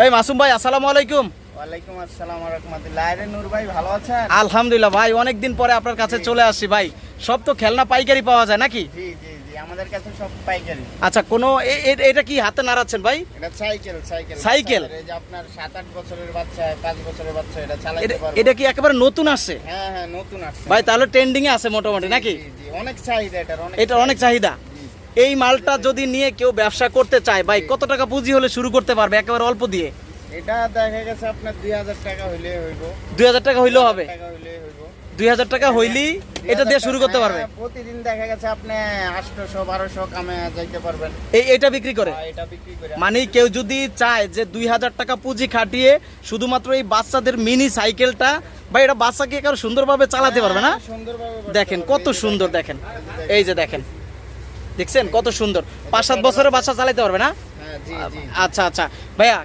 এই মাসুম ভাই, আসসালামু আলাইকুম। ওয়ালাইকুম আসসালাম ওয়া রাহমাতুল্লাহ। আরে নূর ভাই, ভালো আছেন? আলহামদুলিল্লাহ ভাই, অনেকদিন পরে আপনার কাছে চলে আসছি ভাই। সব তো খেলনা পাইকারি পাওয়া যায় নাকি? জি জি জি, আমাদের কাছে সব পাইকারি। আচ্ছা, কোনো এটা কি হাতে নাড়াচ্ছেন ভাই? এটা সাইকেল সাইকেল সাইকেল? এই যে আপনার 7-8 বছরের বাচ্চা, 5 বছরের বাচ্চা এটা চালাতে পারবে। এটা কি একেবারে নতুন আসছে? হ্যাঁ হ্যাঁ, নতুন আসছে ভাই, তাহলে ট্রেন্ডিং এ আছে মোটামুটি নাকি? জি জি, অনেক চাহিদা এটার, এটা অনেক চাহিদা। জি। এই মালটা যদি নিয়ে কেউ ব্যবসা করতে চায় ভাই, কত টাকা পুঁজি হলে শুরু করতে পারবে একেবারে অল্প দিয়ে? এটা দেখা গেছে আপনার 2000 টাকা হইলে হইব। 2000 টাকা হইলেও হবে? টাকা হইলে হইব। 2000 টাকা হইলেই এটা দিয়ে শুরু করতে পারবে? হ্যাঁ, প্রতিদিন দেখা গেছে আপনি 800 1200 কামে যাইতে পারবেন। এটা বিক্রি করে? এটা বিক্রি করে মানে কেউ যদি চায় যে 2000 টাকা পুঁজি খাটিয়ে শুধুমাত্র এই বাচ্চাদের মিনি সাইকেলটা, বা এটা বাচ্চাকে কারো সুন্দরভাবে চালাতে পারবে না? সুন্দরভাবে দেখেন কত সুন্দর, দেখেন এই যে দেখেন, দেখছেন কত সুন্দর। 5-7 বছরের বাচ্চা চালাতে পারবে না? হ্যাঁ জি জি। আচ্ছা আচ্ছা ভাইয়া,